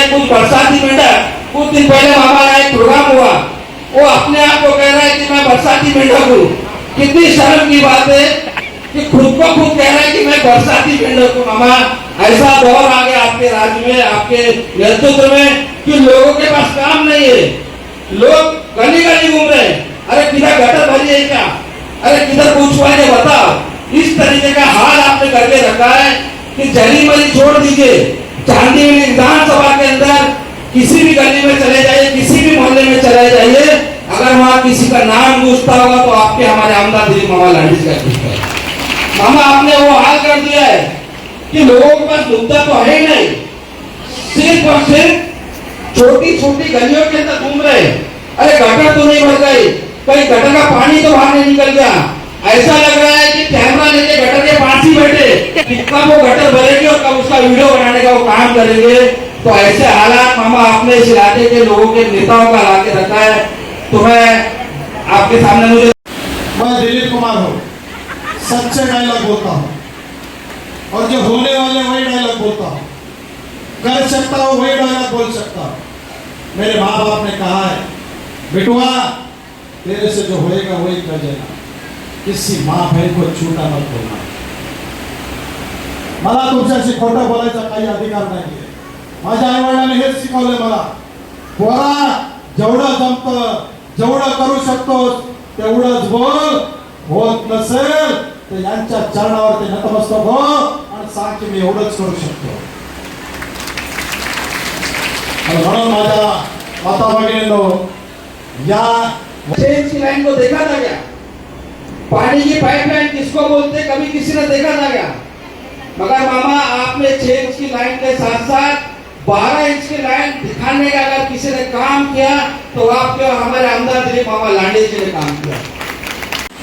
हैं कुछ बरसाती मेंढक। कुछ दिन पहले हमारा एक प्रोग्राम हुआ, वो अपने आप को कह रहा है कि मैं बरसाती मेंढक हूँ। कितनी शर्म की बात है कि खुद को खुद कह रहा है कि मैं बरसाती मेंढक हूँ। मामा, ऐसा दौर आ गया आपके राज्य में, आपके नेतृत्व में कि लोगों के पास काम नहीं है, लोग गली गली घूम रहे हैं। अरे किधर गटर भरी है क्या, अरे किधर पूछवाए बताओ। इस तरीके का हाल आपने करके रखा है कि जली मरी छोड़ दीजिए। चांदी विधानसभा के अंदर किसी भी गली में चले जाइए, किसी भी मोहल्ले में चले जाइए, अगर वहां किसी का नाम पूछता होगा तो आपके हमारे आमदार दिलीप मामा लांडे का पूछता है। मामा, आपने वो हाल कर दिया है कि लोगों के पास मुद्दा तो है ही नहीं, सिर्फ और सिर्फ छोटी छोटी गलियों के अंदर घूम रहे। अरे गटर तो नहीं भर गई, कहीं गटर का पानी तो बाहर नहीं निकल गया। ऐसा लग रहा है कि कैमरा लेके गटर के पास ही बैठे कि कब वो गटर भरेगी और कब उसका वीडियो बनाने का वो काम करेंगे। तो ऐसे हालात मामा आपने इस इलाके के लोगों के नेताओं का ला के रखा है। तो मैं आपके सामने मैं दिलीप कुमार हूँ, सच्चे डायलॉग बोलता हूँ और जो होने वाले वही डायलॉग बोलता हूँ, कर सकता हूँ वही डायलॉग बोल सकता हूँ। मेरे माँ बाप ने कहा है, बिटुआ तेरे से जो होएगा वही कर देना, किसी माँ बहन को छूटा मत बोलना। मला तुमच्याशी खोटं बोलायचा काही अधिकार नाही। माझ्या आई वडिलांनी हेच शिकवले मला, पोरा जेवढं जमतं जेवढं करू शकतोस तेवढंच बोल, होत नसेल तर यांच्या चरणावरती नतमस्तक हो आणि सांग की मी एवढंच करू शकतो। म्हणून माझ्या माता भगिनींनो, या चेंज की लाइन को देखा था क्या? पानी की पाइपलाइन किसको बोलते, कभी किसी ने देखा था क्या? मगर मामा, आपने चेंज की लाइन के साथ साथ 12 इंच की लाइन दिखाने का अगर किसी ने काम किया तो आपके हमारे आमदार दिलीप मामा लांडे जी ने काम किया।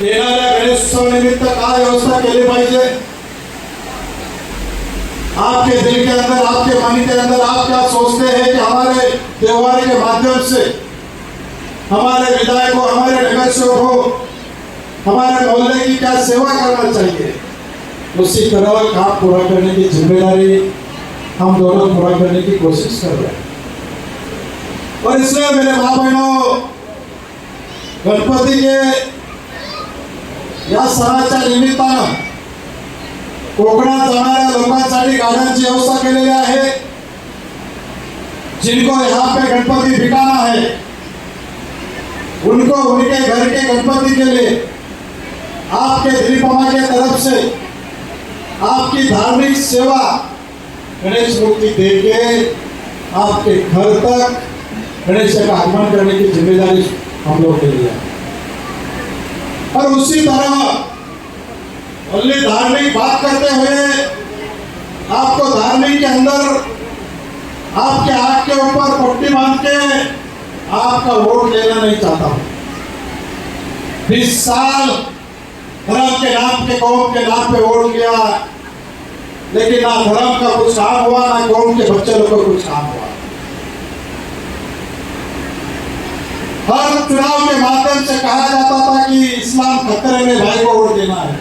येणाऱ्या गणेशोत्सव निमित्त काय व्यवस्था केली पाहिजे, आपके दिल के अंदर, आपके मन के अंदर आप क्या सोचते हैं कि हमारे त्योहार के माध्यम से हमारे विधायकों, हमारे नगर सेवकों, हमारे मोहल्ले की क्या सेवा करना चाहिए, उसी तरह काम पूरा करने की जिम्मेदारी हम दोनों पूरा करने की कोशिश कर रहे हैं। और इसलिए मेरे माँ बहनों, गणपती के या सणाच्या निमित्तानं कोकणात जाणाऱ्या लोकांसाठी गाड्यांची व्यवस्था केलेली आहे। जिनको यहाँ पे गणपति ठिकाना है उनको उनके घर के गणपति के लिए आपके दिलीप मामा के तरफ से आपकी धार्मिक सेवा गणेश मूर्ति देके आपके घर तक गणेश का आगमन करने की जिम्मेदारी हम लोग के लिए है। और उसी तरह ओनली धार्मिक बात करते हुए आपको धार्मिक के अंदर आपके आंख के ऊपर पट्टी बांध के आपका वोट लेना नहीं चाहता हूं। 20 साल धर्म के नाम पे, कौम के नाम पे वोट लिया, लेकिन ना धर्म का कुछ काम हुआ, ना कौम के बच्चे लोग का कुछ काम हुआ। हर चुनाव के माध्यम से कहा जाता था कि इस्लाम खतरे में, भाई को वोट देना है।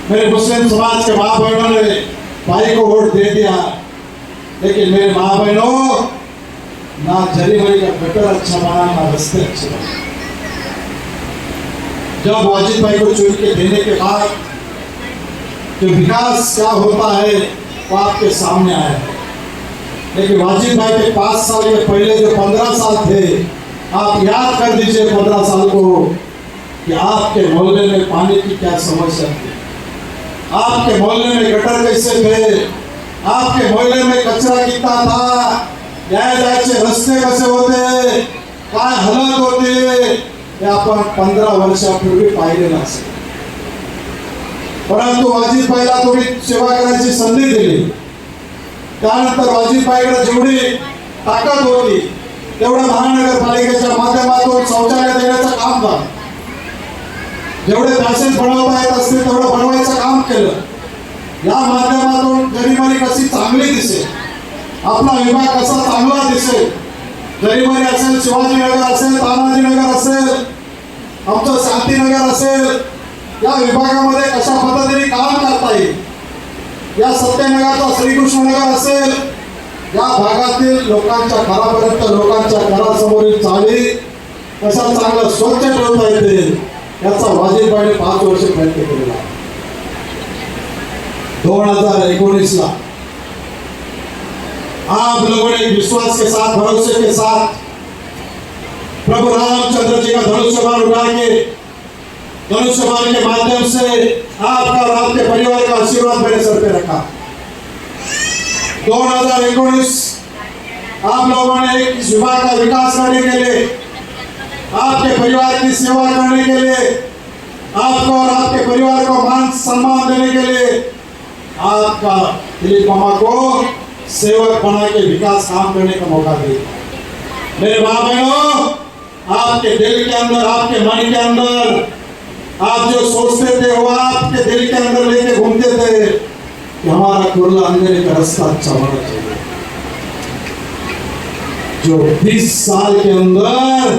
मेरे मुस्लिम समाज के माँ बहनों ने भाई को वोट दे दिया, लेकिन मेरे माँ बहनों, ना जरी भरी का गटर अच्छा बना, ना रास्ते अच्छे बने। जब वाजिद भाई को चुन के देने के बाद जो विकास क्या होता है वो आपके सामने आया है। लेकिन वाजिद भाई के 5 साल के पहले जो 15 साल थे, आप याद कर दीजिए 15 साल को कि आपके मोहल्ले में पानी की क्या समस्या थी, आपके मोहल्ले में गटर कैसे थे, आपके मोहल्ले में कचरा कितना था, जायचे रस्ते कसे होते, काय हालत होते, हे आपण 15 वर्षापूर्वी पाहिलेलं असेल। परंतु वाजिद भाईला तुम्ही सेवा करायची संधी दिली, त्यानंतर वाजिद भाईकडे जेवढी ताकद होती तेवढं महानगरपालिकेच्या माध्यमातून शौचालय देण्याचं काम झालं, जेवढे पॅसेज बनवता येत असतील तेवढं बनवायचं काम केलं। या माध्यमातून गरीबी कशी चांगली दिसेल, आपला विभाग कसा चांगला दिसेल, गरीबी असेल, शिवाजीनगर असेल, तानाजीनगर असेल, आमचं शांतीनगर असेल, या विभागामध्ये कशा पद्धतीने काम करता येईल, या सत्यनगरचा श्रीकृष्णनगर असेल, या भागातील लोकांच्या घरापर्यंत लोकांच्या घरासमोरील चाळी कशा चांगलं स्वच्छ ठेवता येतील याचा वाजीदभाईने 5 वर्ष प्रयत्न केलेला. 2019 ला आप लोगों ने विश्वास के साथ भरोसे के साथ प्रभु रामचंद्र जी का धनुष्यबाण उठा के धनुष्यबाण के माध्यम से आपका और आपके परिवार का आशीर्वाद मेरे सर पे रखा. 2019 आप लोगों ने इस विभाग का विकास करने के लिए आपके परिवार की सेवा करने के लिए आपको और आपके परिवार को मान सम्मान देने के लिए आपका दिलीप मामा को सेवक बना के विकास काम करने का मौका दिया. मेरे भाई बहनों, आपके दिल के अंदर आपके मन के अंदर आप जो सोचते थे वो आपके दिल के अंदर लेके घूमते थे कि हमारा कुर्ला अंधेरे का रास्ता अच्छा होना चाहिए. जो 20 साल के अंदर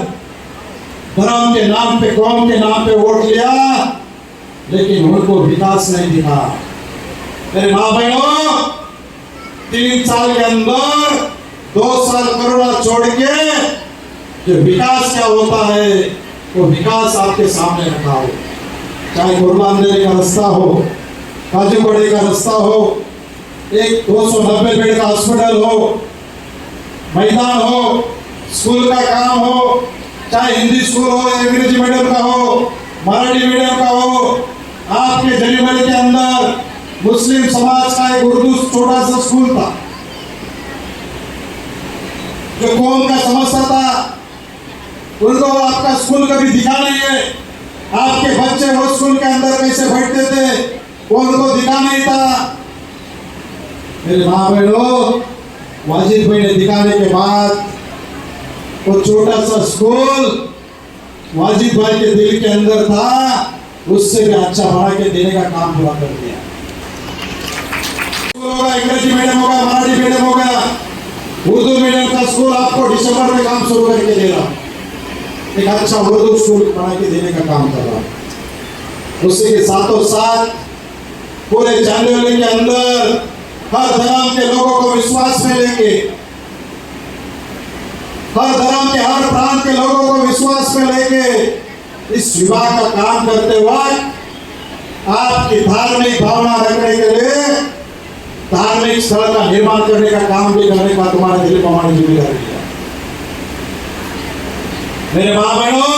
धर्म के नाम पे कौम के नाम पे वोट लिया लेकिन उनको विकास नहीं दिखा. मेरे माँ बहनों, 3 साल के अंदर 2 साल कोरोना छोड़ के जो विकास क्या होता है वो विकास आपके सामने रखा हो. चाहे कुर्ला अंधेरे का रास्ता हो, काजूगढ़ी का रास्ता हो, एक 290 बेड का हॉस्पिटल हो, मैदान हो, स्कूल का काम हो, चाहे हिंदी स्कूल हो, अंग्रेजी मीडियम का हो, मराठी मीडियम का हो. आपके जलीमली के अंदर मुस्लिम समाज का एक उर्दू छोटा सा स्कूल था जो कौम का समझता था, उनको आपका स्कूल कभी दिखा नहीं है. आपके बच्चे वो स्कूल के अंदर कैसे बैठते थे वो उनको दिखा नहीं था. मेरे माँ बहनों, वाजिद भाई ने दिखाने के बाद वो छोटा सा स्कूल वाजिद भाई के दिल के अंदर था, उससे भी अच्छा बना के देने का काम पूरा कर दिया. स्कूल होगा, अंग्रेजी मीडियम होगा, मराठी मीडियम होगा, उर्दू मीडियम का स्कूल आपको दिसंबर में काम शुरू करके दे रहा. एक अच्छा उर्दू स्कूल बना के देने का काम कर रहा. उसी के साथों साथ पूरे चांदोली के अंदर हर धर्म के लोगों को विश्वास में लेके, हर धर्म के हर प्रांत के लोगों को विश्वास में लेके इस विभाग का काम करते वक्त आपकी धार्मिक भावना रखने के लिए धार्मिक स्थल का निर्माण करने का काम भी करने का तुम्हारे दिल को हमारी जिम्मेदारी है. मेरे माँ बहनों,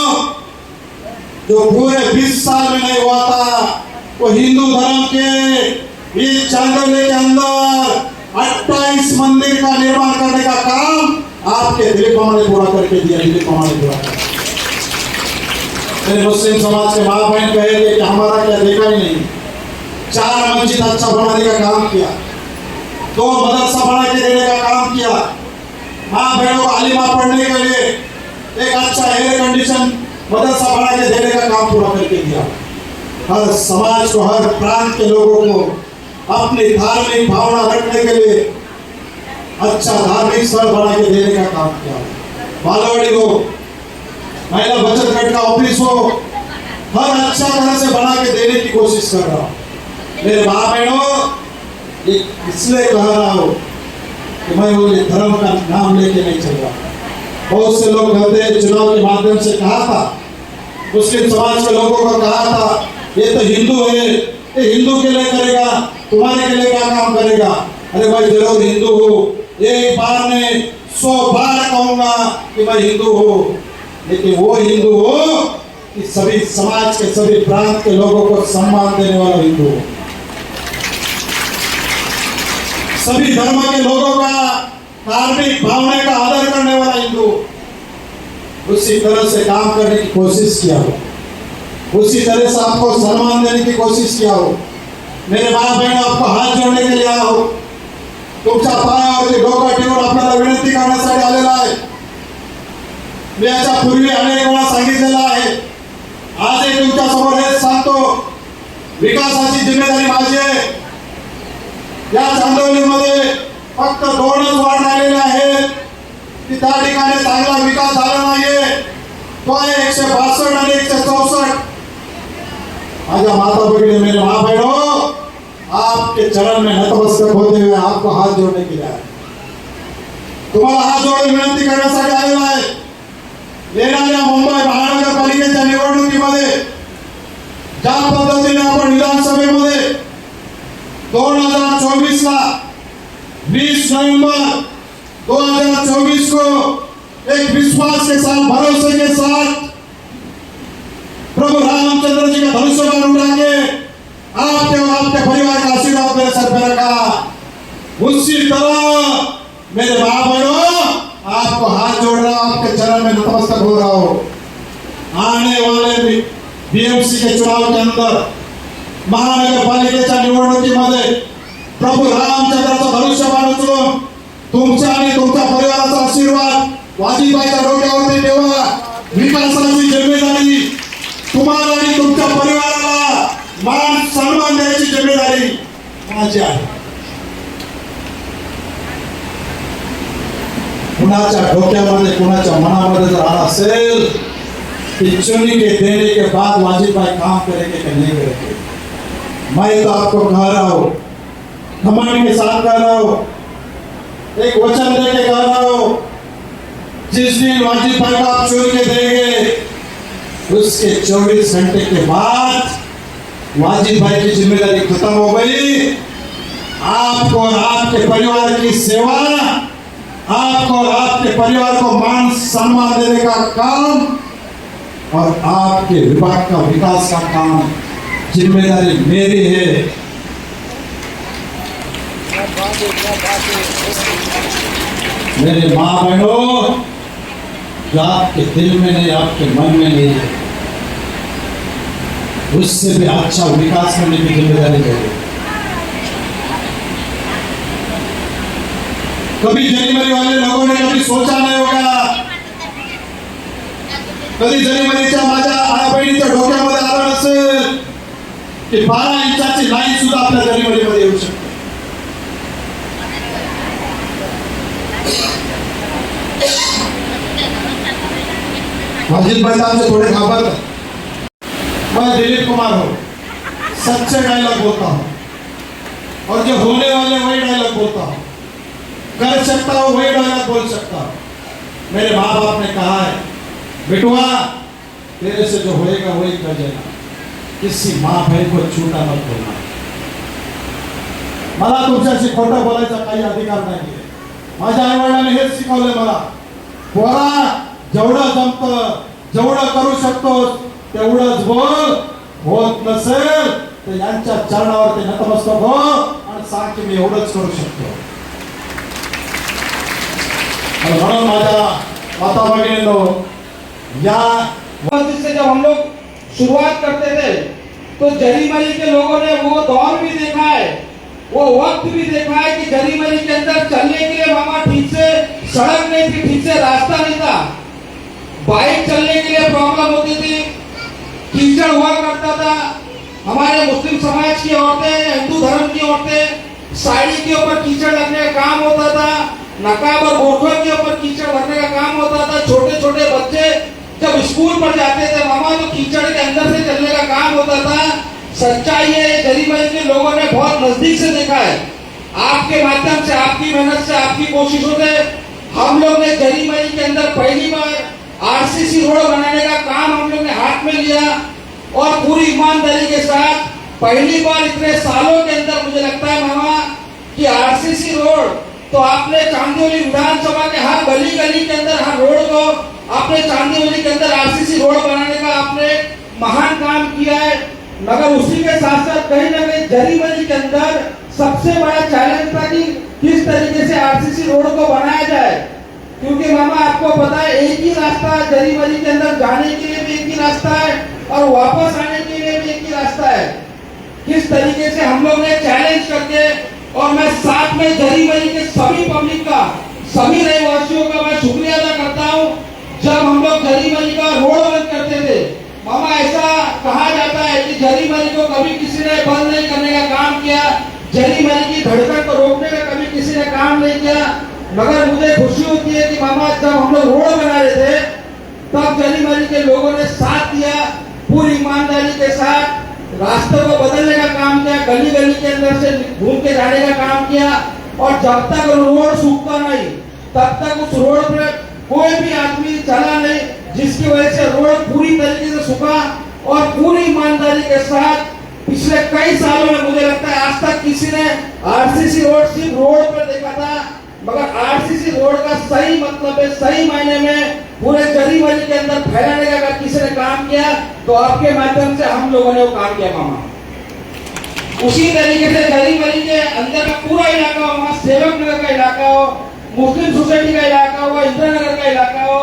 जो पूरे 20 साल में नहीं हुआ था वो हिंदू धर्म के इस चांदोली के अंदर 28 मंदिर का निर्माण करने का काम आपके दिलीप मामा ने पूरा करके दिया. दिलीप मामा ने पूरा किया. मेरे मुस्लिम समाज के माँ बहन कहेंगे कि हमारा क्या देखा ही नहीं. 4 मस्जिद अच्छा बनाने का काम किया, 2 मदरसा बना के देने का काम किया, माँ बहनों को आलिमा पढ़ने के लिए एक अच्छा एयर कंडीशन मदरसा बना के देने का काम पूरा करके दिया. हर समाज को, हर प्रांत के लोगों को अपनी धार्मिक भावना रखने के लिए अच्छा धार्मिक स्थल बना के देने का काम किया. बालवाड़ी हो, महिला बचत गट का ऑफिस हो, हर अच्छा तरह से बना के देने की कोशिश कर रहा हूँ. मेरे माँ बहनों, इसलिए कह रहा हूँ कि मैं वो धर्म का नाम लेके नहीं चल रहा. बहुत से लोग कहते हैं चुनाव के माध्यम से कहा था, मुस्लिम समाज के लोगों को कहा था ये तो हिंदू है, ये हिंदू के लिए करेगा, तुम्हारे के लिए क्या काम करेगा. अरे भाई, जरूर हिंदू हो, एक बार ने 100 बार कहूंगा कि मैं हिंदू हूँ, लेकिन वो हिंदू हो कि सभी समाज के सभी प्रांत के लोगों को सम्मान देने वाला हिंदू हो, सभी धर्म के लोगों का धार्मिक भावना का आदर करने वाला हिंदू. उसी तरह से काम करने की कोशिश किया हो, उसी तरह से आपको सम्मान देने की कोशिश किया हो. मेरे माँ बहन आपको हात जोडणे के लिए आहो, तुमच्या पायावरती डोकं ठेवून आपल्याला विनंती करण्यासाठी आलेला आहे. मी याच्या पूर्वी अनेक वेळा सांगितलेलं आहे, आजही तुमच्या समोर हेच सांगतो, विकासाची जिम्मेदारी माझी आहे. या चांदोलीमध्ये फक्त 2च वार्ड राहिलेले आहेत की त्या ठिकाणी चांगला विकास झाला नाहीये. तो आहे 162 आणि 164. माझ्या माता भगिनी, मेरे माँ बहनों, आपके चरण में नतमस्तक होते हुए आपको हाथ जोड़ने के लिए तुम्हाला हात जोडून विनंती करण्यासाठी आलेलो आहे. येणाऱ्या मुंबई महानगरपालिकेच्या निवडणुकीमध्ये ज्या पद्धतीने आपण विधानसभेमध्ये 2024 ला 20 नवंबर 2024 को एक विश्वास के साथ, भरोसे के साथ प्रभु रामचंद्र जी का धनुष्यबाण उठा के आपके और आपके परिवार का आशीर्वाद मेरे सर पे रखा, उसी तरह मेरे माँ बहनों आपको हाथ जोड़ रहा हूं, आपके चरण में नतमस्तक हो रहा हूं. आने वाले बीएमसी के चुनाव के अंदर महानगरपालिकेच्या निवडणुकीमध्ये प्रभु रामचंद्राचं धनुष्यबाण उचलून तुमच्या आणि तुमच्या परिवाराचा आशीर्वाद वाजीबाईच्या डोक्यावरती ठेवा. विकासाची जिम्मेदारी तुम्हाला आणि तुमच्या परिवाराला मान सन्मान द्यायची जिम्मेदारी माझी आहे. कुणाच्या डोक्यामध्ये कुणाच्या मनामध्ये जर आला असेल कि चुनी के देने के बाद वाजीबाई काम करेंगे कि नहीं करेंगे, मैं तो आपको कह रहा हूं, घमंड के साथ कह रहा हूं, एक वचन देके कह रहा हूं, जिस दिन वाजीबाई को आप चुन के देंगे उसके 24 घंटे के बाद वाजीबाई की जिम्मेदारी खत्म हो गई. आपको और आपके परिवार की सेवा, आपको और आपके परिवार को मान सम्मान देने का काम और आपके विभाग का विकास का काम, जिम्मेदारी मेरी है. मेरे माँ बहनों, जो आपके दिल में नहीं, आपके मन में नहीं है, उससे भी अच्छा विकास करने की जिम्मेदारी मेरी. कभी जरीमरी वाले लोगों ने कभी सोचा नहीं होगा, कधी जरीमरीच्या माझ्या आया बहिणीच्या डोक्यामध्ये आलं नसेल की 12 इंचाची लाईन सुद्धा आपल्या जरीमरीमध्ये येऊ शकते. वाजीबाई साहब से थोड़े घाबरते. मैं दिलीप कुमार हूँ, सच्चे डायलॉग बोलता हूँ और जो होने वाले वही डायलॉग बोलता हूँ, कर सकता हूँ वही डायलॉग बोल सकता हूँ. मेरे माँ बाप ने कहा है, बेटुआ तेरे से जो होएगा वही कर देना, किसी माँ बहन को झूठा मत बोलना. मला तुमच्याशी खोटं बोलायचा काही अधिकार नाही. माझ्या आई वडिलांनी हेच शिकवले मला, पोरा जेवढं जमतं, जेवढं करू शकतोस तेवढंच बोल, होत नसेल तर यांच्या चरणावरती नतमस्तक हो आणि सांग की मी एवढंच करू शकतो. म्हणून माझ्या माता भगिनींनो, या से जब हम लोग शुरुआत करते थे तो जरीमरी के लोगों ने वो दौर भी देखा है, वो वक्त भी देखा है कि जरीमरी के अंदर चलने के लिए मामा ठीक से सड़क नहीं थी, ठीक से रास्ता नहीं था, बाइक चलने के लिए प्रॉब्लम होती थी, कीचड़ हुआ करता था. हमारे मुस्लिम समाज की औरतें, हिंदू धर्म की औरतें साड़ी के ऊपर कीचड़ रखने का काम होता था, नकाब और गोठों के ऊपर कीचड़ भरने का काम होता था. छोटे छोटे बच्चे जब स्कूल पर जाते थे मामा तो कीचड़ के अंदर से चलने का काम होता था. सच्चाई है, जरीमरी के लोगों ने बहुत नजदीक से देखा है. आपके माध्यम से, आपकी मेहनत से, आपकी कोशिशों से हम लोग ने जरीमरी के अंदर पहली बार आरसीसी रोड बनाने का काम हम लोग ने हाथ में लिया और पूरी ईमानदारी के साथ पहली बार इतने सालों के अंदर मुझे लगता है मामा कि आरसीसी रोड तो आपने चांदीवली विधानसभा के हर गली गली के अंदर, हर रोड को आपने चांदीवली के अंदर आरसीसी रोड बनाने का आपने महान काम किया है. मगर उसी के साथ साथ कहीं ना कहीं जरीमरी के अंदर सबसे बड़ा चैलेंज था कि किस तरीके से आरसीसी रोड को बनाया जाए, क्योंकि मामा आपको पता है एक ही रास्ता जरीमरी के अंदर जाने के लिए भी एक ही रास्ता है और वापस आने के लिए भी एक ही रास्ता है. किस तरीके से हम लोग ने चैलेंज करके, और मैं साथ में जरीमरी के सभी पब्लिक का, सभी रहवासियों का मैं शुक्रिया अदा करता हूँ. जब हम लोग जरीमरी का रोड बंद करते थे मामा, ऐसा कहा जाता है कि जरीमरी को कभी किसी ने बंद नहीं करने का काम किया, जरीमरी की धड़कन को रोकने का कभी किसी ने काम नहीं किया. मगर मुझे खुशी होती है कि मामा जब हम लोग रोड बना रहे थे तब जरीमरी के लोगों ने साथ दिया, पूरी ईमानदारी के साथ रास्ते को बदलने का काम किया, गली गली के अंदर से घूम के जाने का काम किया. और जब तक रोड सूखता नहीं तब तक उस रोड पे कोई भी आदमी चला नहीं, जिसकी वजह से रोड पूरी तरीके से सूखा। और पूरी ईमानदारी के साथ पिछले कई सालों में मुझे लगता है आज तक किसी ने आरसीसी रोड सिर्फ रोड पर देखा था, मगर आरसीसी रोड का सही मतलब है, सही मायने में पूरे जरी मरी के अंदर फैलाने का अगर किसी ने काम किया तो आपके माध्यम से हम लोगों ने वो काम किया मामा। उसी तरीके से जरी मरी के अंदर का पूरा इलाका हो, वहाँ सेवक नगर का इलाका हो, मुस्लिम सोसाइटी का इलाका हो, इंदिरा नगर का इलाका हो,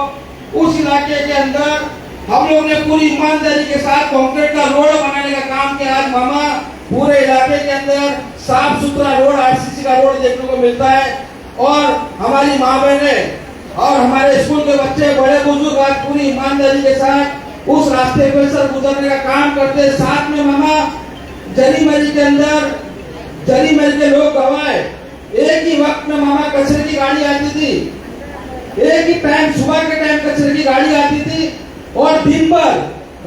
उस इलाके के अंदर हम लोग ने पूरी ईमानदारी के साथ कंक्रीट का रोड बनाने का काम किया। आज मामा पूरे इलाके के अंदर साफ सुथरा रोड, आरसीसी का रोड देखने को मिलता है। और हमारी माँ बहनें और हमारे स्कूल के बच्चे, बड़े बुजुर्ग आज पूरी ईमानदारी के साथ उस रास्ते पर सर गुजरने का काम करते हैं। साथ में मामा जरी मरी के अंदर जरी मरी के लोग गवाए, एक ही वक्त में मामा कचरे की गाड़ी आती थी, एक ही टाइम सुबह के टाइम कचरे की गाड़ी आती थी और दिन भर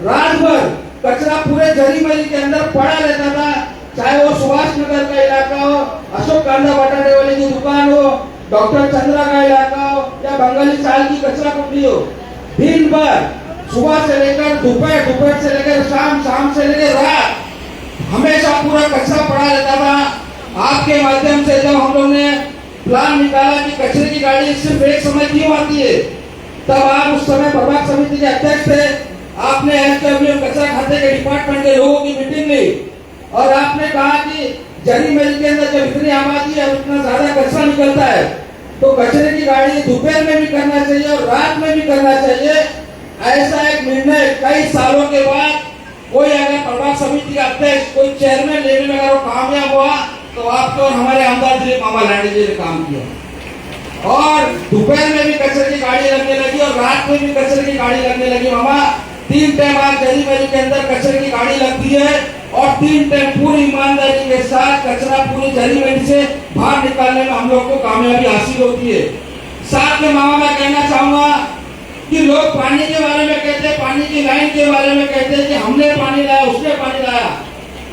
रात भर कचरा पूरे जरी मरी के अंदर पड़ा रहता था। चाहे वो सुभाष नगर का इलाका हो, अशोक कांदा बटाटे वाले की दुकान हो, डॉक्टर चंद्रा का इलाका हो या बंगाली चाल की कचरा कुंडी हो, दिन भर सुबह से लेकर दोपहर, दोपहर से लेकर शाम, शाम से लेकर रात हमेशा पूरा कचरा पड़ा रहता था। आपके माध्यम से जब हम लोग ने प्लान निकाला कि कचरे की गाड़ी सिर्फ एक समय क्यों आती है, तब आप उस समय प्रभाग समिति के अध्यक्ष थे। आपने एसडब्ल्यूएम कचरा खाते के डिपार्टमेंट के लोगों की मीटिंग ली और आपने कहा कि जरी मरी के अंदर जब इतनी आबादी है, इतना ज्यादा कचरा निकलता है, तो कचरे की गाड़ी दोपहर में भी करना चाहिए और रात में भी करना चाहिए। ऐसा एक निर्णय कई सालों के बाद कोई अगर प्रभाग समिति का अध्यक्ष, कोई चेयरमैन लेने में अगर वो कामयाब हुआ तो आपको और हमारे आमदार दिलीप मामा लांडे जी ने काम किया। और दोपहर में भी कचरे की गाड़ी लगने लगी और रात में भी कचरे की गाड़ी लगने लगी मामा। 3 टाइम आज जरी मरी के अंदर कचरे की गाड़ी लगती है और 3 टाइम पूरी ईमानदारी के साथ कचरा पूरी जरी मरी से बाहर निकालने में हम लोग को कामयाबी हासिल होती है। साथ में मामा मैं कहना चाहूंगा कि लोग पानी के बारे में कहते हैं, पानी की लाइन के बारे में कहते हैं कि हमने पानी लाया, उसने पानी लाया।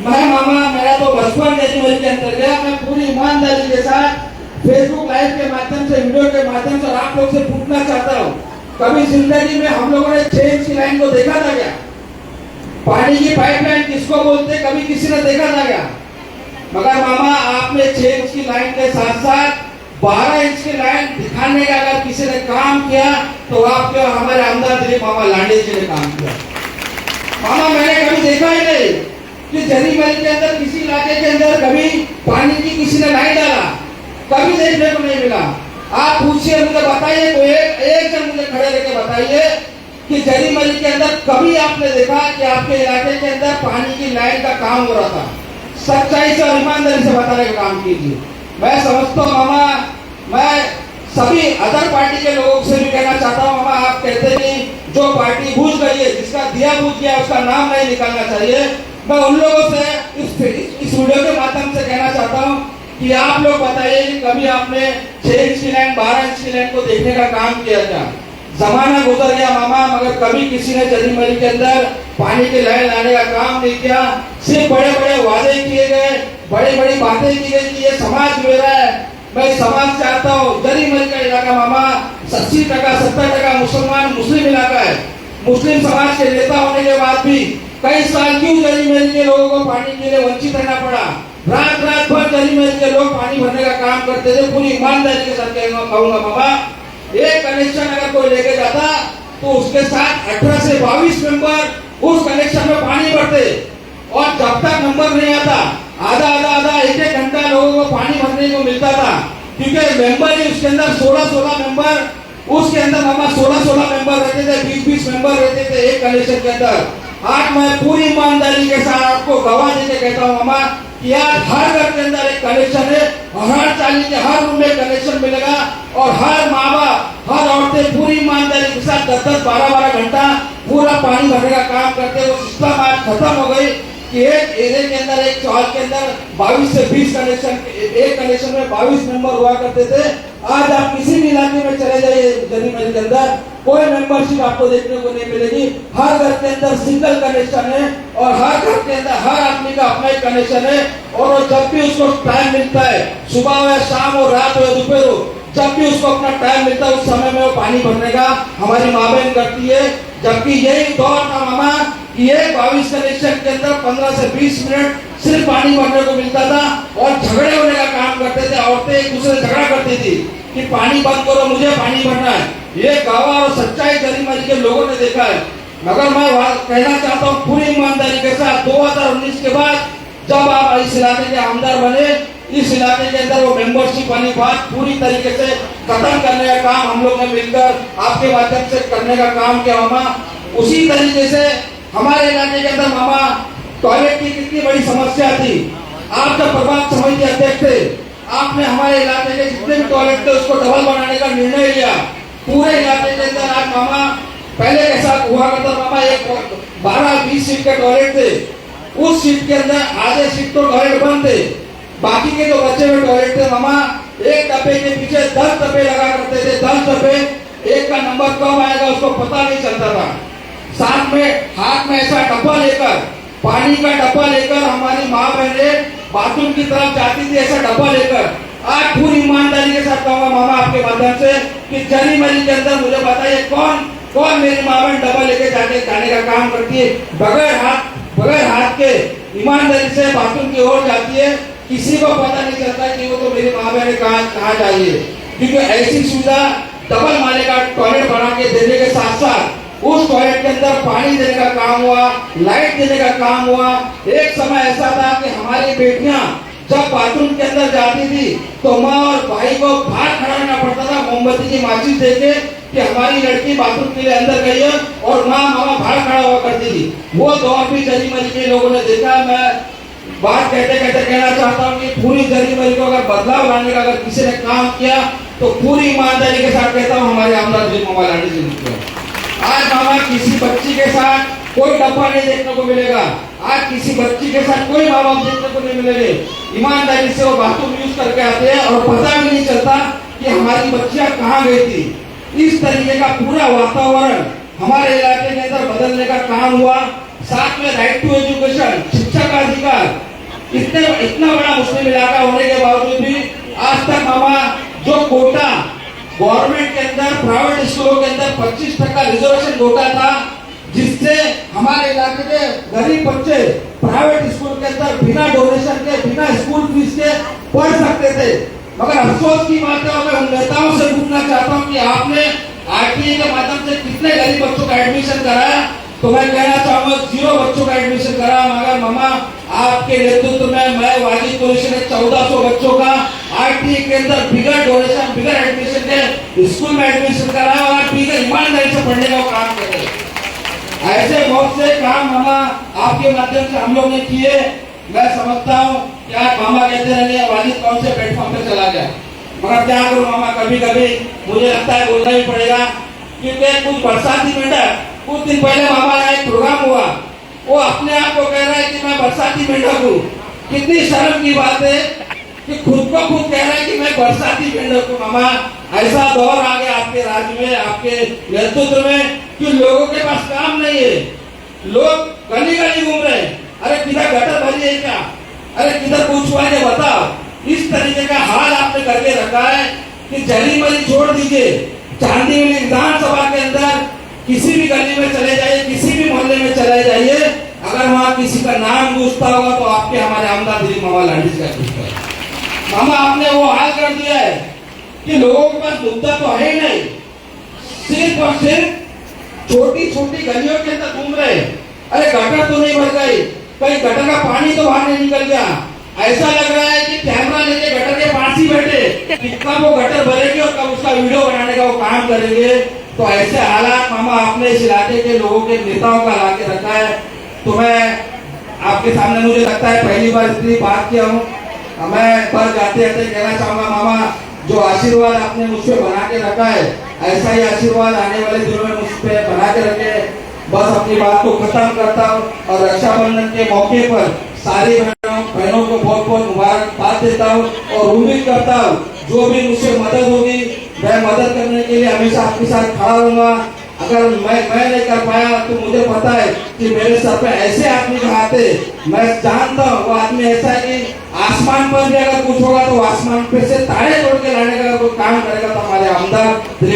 मैं मामा, मेरा तो बचपन जरी मरी के अंदर गया। मैं पूरी ईमानदारी के साथ फेसबुक लाइव के माध्यम से, वीडियो के माध्यम से आप लोग से पूछना चाहता हूँ, कभी जिंदगी में हम लोगों ने 6 इंच की लाइन को देखा था क्या? पानी की पाइपलाइन किसको बोलते, कभी किसी ने देखा था क्या? मगर मामा आपने 6 इंच की लाइन के साथ साथ 12 इंच की लाइन दिखाने का अगर किसी ने काम किया तो आपके और हमारे आमदार दिलीप मामा लांडे जी ने काम किया। मामा मैंने कभी देखा ही नहीं कि जरी मरी के अंदर किसी इलाके के अंदर कभी पानी की किसी ने लाइन डाला, कभी देखने को नहीं मिला। आप पूछिए, मुझे बताइए, तो एक जन मुझे खड़े लेके बताइए कि जरी मरी के अंदर कभी आपने देखा कि आपके इलाके के अंदर पानी की लाइन का काम हो रहा था? सच्चाई से और ईमानदारी से बताने का काम कीजिए। मैं समझता हूँ मामा, मैं सभी अदर पार्टी के लोगों से भी कहना चाहता हूँ मामा, आप कहते हैं कि जो पार्टी बुझ गई है, जिसका दिया बुझ गया उसका नाम नहीं निकालना चाहिए। मैं उन लोगों से इस वीडियो के माध्यम से कहना चाहता हूँ कि आप लोग बताइए कि कभी आपने 6 इंच की लाइन, 12 इंच की लाइन को देखने का काम किया क्या? जमाना गुजर गया मामा, मगर कभी किसी ने जरी मरी के अंदर पानी की लाइन लाने का काम नहीं किया। सिर्फ बड़े बड़े वादे किए गए, बड़ी बड़ी बातें की गई कि ये समाज मेरा है, मैं समाज चाहता हूँ। जरी मरी का इलाका मामा 80% 70% मुसलमान मुस्लिम इलाका है। मुस्लिम समाज के नेता होने के बाद भी कई साल क्यों जरी मरी के लोगों को पानी के लिए वंचित रहना पड़ा? रात रात भर जरी मरी के लोग पानी भरने का काम करते थे। पूरी ईमानदारी के साथ कहूंगा मामा, एक कनेक्शन अगर कोई लेके जाता तो उसके साथ 18 से 22 मेंबर उस कनेक्शन में पानी भरते और जब तक नंबर नहीं आता आधा एक घंटा लोगों को पानी भरने को मिलता था, क्योंकि मेंबर ही उसके अंदर 16 मेंबर, उसके अंदर मामा 16 मेंबर रहते थे, 20 मेंबर रहते थे एक कनेक्शन के अंदर। आज मैं पूरी ईमानदारी के साथ आपको गवाह देके कहता हूँ मामा कि आज हर घर के अंदर एक कनेक्शन है और हर चाली के हर रूम में कनेक्शन मिलेगा और हर माँ बाप, हर औरतें पूरी ईमानदारी के साथ 10-10, 12-12 घंटा पूरा पानी भरने का काम करते। वो सिस्टम आज खत्म हो गई कि एक एरिया के अंदर, एक चौक के अंदर 22 से 20 कनेक्शन, एक कनेक्शन में 22 मेंबर हुआ करते थे। आज आप किसी भी इलाके में चले जाइए जरी मरी के अंदर, कोई मेंबरशिप आपको देखने को नहीं मिलेगी। हर घर के अंदर सिंगल कनेक्शन है और हर घर के अंदर हर आदमी का अपना ही कनेक्शन है। और जब भी उसको टाइम मिलता है, सुबह हो या शाम हो, रात हो या दोपहर हो, जब भी उसको अपना टाइम मिलता है उस समय में वो पानी भरने का हमारी माँ बहन करती है। जबकि यही दौर था मामा कि ये 22 कनेक्शन के अंदर 15 से 20 मिनट सिर्फ पानी भरने को मिलता था और झगड़े होने का काम करते थे। औरतें एक दूसरे से झगड़ा करती थी कि पानी बंद करो, मुझे पानी भरना है। ये गवाह और सच्चाई जरीमरी के लोगों ने देखा है। मगर मैं कहना चाहता हूँ पूरी ईमानदारी के साथ 2019 के बाद जब आप इस इलाके के आमदार बने, इस इलाके के अंदर वो मेंबरशिप वाली बात पूरी तरीके से खत्म करने का काम हम लोग ने मिलकर आपके माध्यम से करने का काम किया मामा। उसी तरीके से हमारे इलाके के अंदर मामा टॉयलेट की कितनी बड़ी समस्या थी। आप जब प्रभात समिति अध्यक्ष थे, आपने हमारे इलाके के जितने भी टॉयलेट थे उसको डबल बनाने का निर्णय लिया। पूरे इलाके के अंदर आज मामा पहले कैसा हुआ करता मामा, एक 12-20 सीट के टॉयलेट थे, उस सीट के अंदर आधे सीट तो टॉयलेट बंद थे, बाकी के जो बचे हुए टॉयलेट थे मामा एक डब्बे के पीछे 10 डब्बे लगा करते थे। 10 डब्बे, एक का नंबर कब आएगा उसको पता नहीं चलता था। साथ में हाथ में ऐसा डब्बा लेकर, पानी का डब्बा लेकर हमारी माँ बहनें बाथरूम की तरफ जाती थी, ऐसा डब्बा लेकर। आज पूरी ईमानदारी के साथ कहूंगा मामा आपके माध्यम से कि जनी मरी के अंदर मुझे बताइए कौन मेरी माँ बहन डब्बा लेके जाने का काम करती है, बगैर हाथ के ईमानदारी से बाथरूम की ओर जाती है। किसी को पता नहीं चलता कि वो तो मेरी माँ बहन कहाँ जाइए, क्योंकि ऐसी सुविधा डबल माले का टॉयलेट बना के देने के साथ साथ उस टॉयलेट के अंदर पानी देने का काम हुआ, लाइट देने का काम हुआ। एक समय ऐसा था कि हमारी बेटियां जब बाथरूम के अंदर जाती थी तो माँ और भाई को बाहर खड़ा रहना पड़ता था मोमबत्ती की माचिस देके कि हमारी लड़की बाथरूम के लिए अंदर गई है, और माँ मामा बाहर खड़ा हुआ करती थी। वो दौर भी जरी मरी के लोगों ने देखा। मैं बात कहते कहते कहना चाहता हूँ कि पूरी जरी मरी को अगर बदलाव लाने का अगर किसी ने काम किया तो पूरी ईमानदारी के साथ कहता हूँ हमारे आमदार जी मोबाइल आने से। आज मामा किसी बच्ची के साथ कोई डब्बा नहीं देखने को मिलेगा, आज किसी बच्ची के साथ कोई माँ बाप देखने को नहीं मिलेंगे। ईमानदारी से वो बाथरूम यूज करके आते हैं और पता भी नहीं चलता कि हमारी बच्चियां कहाँ गई थी। इस तरीके का पूरा वातावरण हमारे इलाके के अंदर बदलने का काम हुआ। साथ में राइट टू एजुकेशन, शिक्षा का अधिकार, इतना बड़ा मुस्लिम इलाका होने के बावजूद भी आज तक मामा जो कोटा गवर्नमेंट के अंदर प्राइवेट स्कूलों के अंदर 25% रिजर्वेशन कोटा था, जिससे हमारे इलाके के गरीब बच्चे प्राइवेट स्कूल के अंदर बिना डोनेशन के, बिना स्कूल फीस के पढ़ सकते थे। मगर अफसोस की बात है, मैं उन नेताओं से पूछना चाहता हूँ कि आपने आरटीए के माध्यम से कितने गरीब बच्चों का एडमिशन कराया? तो मैं कहना चाहूंगा 0 बच्चों का एडमिशन करा। मगर मामा आपके नेतृत्व में मैं वाजिद कुरैशी ने 1400 बच्चों का आरटीए के अंदर बिगर डोनेशन, बिगर एडमिशन के स्कूल में एडमिशन कराया और बिगर ईमानदारी से पढ़ने का काम कर रहे। ऐसे बहुत से काम मामा आपके माध्यम से हम लोग ने किए। मैं समझता हूँ कि आज मामा कहते रहेंगे वाजिद कौन से प्लेटफॉर्म पे चला गया, मगर क्या करूँ मामा, कभी कभी मुझे लगता है बोलना ही पड़ेगा। क्योंकि कुछ बरसाती मेंढक, कुछ दिन पहले मामा यहाँ एक प्रोग्राम हुआ, वो अपने आप को कह रहा है कि मैं बरसाती मेंढक हूँ। कितनी शर्म की बात है कि खुद को खुद कह रहा है कि मैं बरसाती मेंढक हूँ। मामा ऐसा दौर आ गया आपके राज्य में, आपके नेतृत्व में कि लोगों के पास काम नहीं है, लोग गली गली घूम रहे हैं। अरे किधर गटर भरी है क्या, अरे किधर पूछवा के बताओ। इस तरीके का हाल आपने करके रखा है कि जली मरी छोड़ दीजिए, चांदीवली विधानसभा के अंदर किसी भी गली में चले जाइए, किसी भी मोहल्ले में चले जाइए, अगर वहां किसी का नाम गूंजता होगा तो आपके हमारे आमदार दिलीप मामा लांडी का गूंजता है। मामा आपने वो हाल कर दिया है कि लोगों के पास मुद्दा तो है ही नहीं, सिर्फ और सिर्फ छोटी छोटी गलियों के अंदर घूम रहे। अरे गटर तो नहीं भर गई, कहीं गटर का पानी तो बाहर नहीं निकल गया। ऐसा लग रहा है कि कैमरा लेके गटर के पास ही बैठे कि कब वो गटर भरेगी और कब उसका वीडियो बनाने का वो काम करेंगे। तो ऐसे हालात मामा आपने इस इलाके के लोगों के नेताओं का ला के रखा है। तो मैं आपके सामने मुझे लगता है पहली बार इतनी बात किया हूँ। मैं बस जाते जाते कहना चाहूंगा मामा, जो आशीर्वाद आपने मुझ पे बना के रखा है, ऐसा ही आशीर्वाद आने वाले दिनों में मुझ पे बना के रखे। बस अपनी बात को खत्म करता हूँ और रक्षाबंधन के मौके पर सारी बहनों को बहुत बहुत मुबारकबाद देता हूँ और उम्मीद करता हूँ जो भी मुझसे मदद होगी मैं मदद करने के लिए हमेशा आपके साथ खड़ा रहूंगा। अगर मैं नहीं कर पाया तो मुझे पता है कि मेरे सर पे ऐसे आदमी का हाथ है, मैं जानता हूँ वो आदमी ऐसा है कि आसमान पर भी अगर कुछ होगा तो आसमान पे से तारे तोड़ के लाने का अगर कोई काम करेगा तो हमारे आमदार